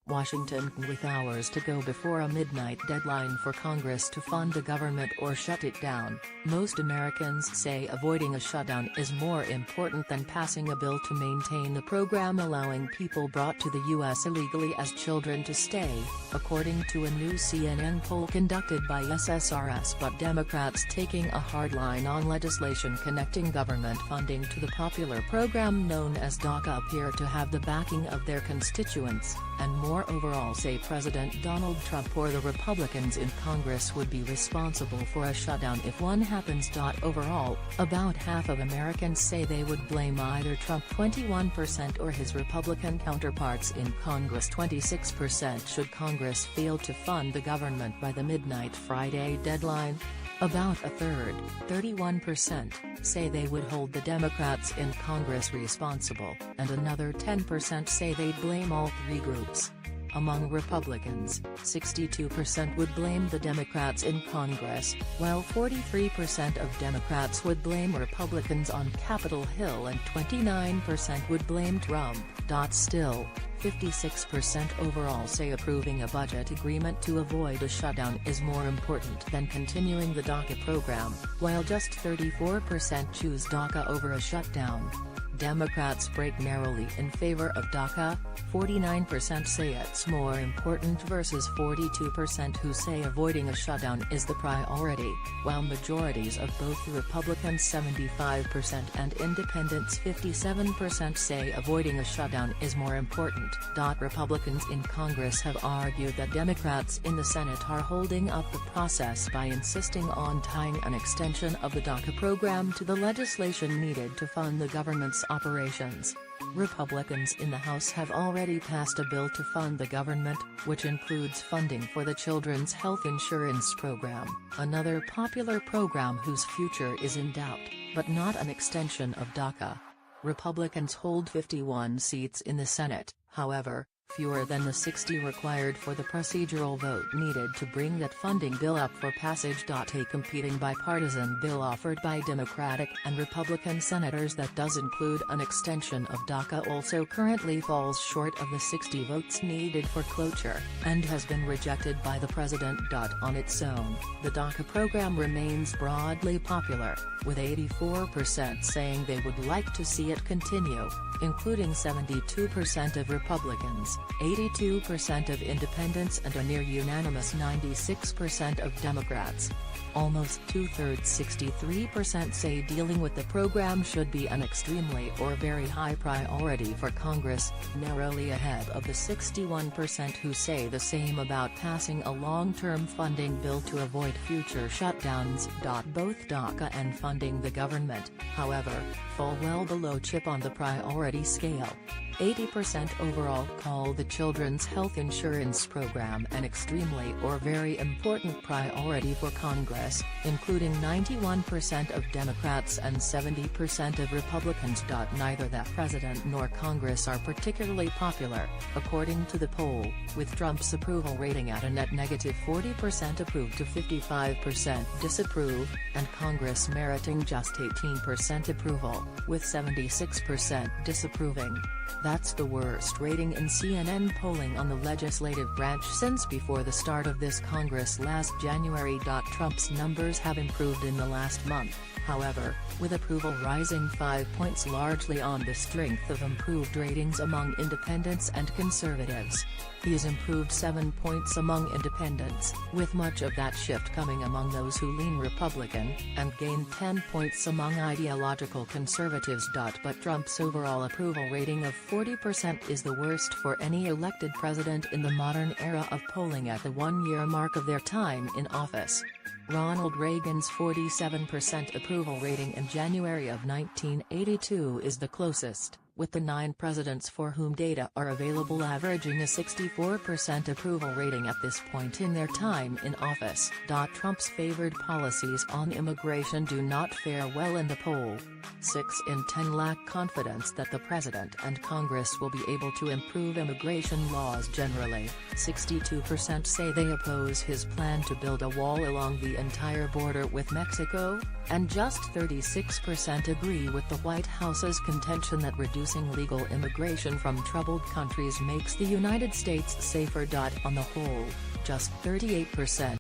Washington, with hours to go before a midnight deadline for Congress to fund the government or shut it down, most Americans say avoiding a shutdown is more important than passing a bill to maintain the program allowing people brought to the U.S. illegally as children to stay, according to a new CNN poll conducted by SSRS. But Democrats taking a hard line on legislation connecting government funding to the popular program known as DACA appear to have the backing of their constituents, and more overall say President Donald Trump or the Republicans in Congress would be responsible for a shutdown if one happens. Overall, about half of Americans say they would blame either Trump 21% or his Republican counterparts in Congress 26% should Congress fail to fund the government by the midnight Friday deadline. About a third, 31%, say they would hold the Democrats in Congress responsible, and another 10% say they'd blame all three groups. Among Republicans, 62% would blame the Democrats in Congress, while 43% of Democrats would blame Republicans on Capitol Hill and 29% would blame Trump. Still, 56% overall say approving a budget agreement to avoid a shutdown is more important than continuing the DACA program, while just 34% choose DACA over a shutdown. Democrats break narrowly in favor of DACA, 49% say it's more important versus 42% who say avoiding a shutdown is the priority, while majorities of both Republicans 75% and Independents 57% say avoiding a shutdown is more important. Republicans in Congress have argued that Democrats in the Senate are holding up the process by insisting on tying an extension of the DACA program to the legislation needed to fund the government's operations. Republicans in the House have already passed a bill to fund the government, which includes funding for the Children's Health Insurance Program, another popular program whose future is in doubt, but not an extension of DACA. Republicans hold 51 seats in the Senate, however, fewer than the 60 required for the procedural vote needed to bring that funding bill up for passage. A competing bipartisan bill offered by Democratic and Republican senators that does include an extension of DACA also currently falls short of the 60 votes needed for cloture, and has been rejected by the president. On its own, the DACA program remains broadly popular, with 84% saying they would like to see it continue, including 72% of Republicans, 82% of Independents and a near-unanimous 96% of Democrats. Almost two-thirds 63% say dealing with the program should be an extremely or very high priority for Congress, narrowly ahead of the 61% who say the same about passing a long-term funding bill to avoid future shutdowns. Both DACA and funding the government, however, fall well below CHIP on the priority scale. 80% overall call the Children's Health Insurance Program an extremely or very important priority for Congress, including 91% of Democrats and 70% of Republicans. Neither the president nor Congress are particularly popular, according to the poll, with Trump's approval rating at a net negative 40% approve to 55% disapprove, and Congress meriting just 18% approval, with 76% disapproving. That's the worst rating in CNN polling on the legislative branch since before the start of this Congress last January. Trump's numbers have improved in the last month, however, with approval rising 5 points largely on the strength of improved ratings among independents and conservatives. He has improved 7 points among independents, with much of that shift coming among those who lean Republican, and gained 10 points among ideological conservatives. But Trump's overall approval rating of 40% is the worst for any elected president in the modern era of polling at the one-year mark of their time in office. Ronald Reagan's 47% approval rating in January of 1982 is the closest, with the 9 presidents for whom data are available averaging a 64% approval rating at this point in their time in office. Trump's favored policies on immigration do not fare well in the poll. 6 in 10 lack confidence that the president and Congress will be able to improve immigration laws generally. 62% say they oppose his plan to build a wall along the entire border with Mexico, and just 36% agree with the White House's contention that reducing legal immigration from troubled countries makes the United States safer. On the whole, just 38%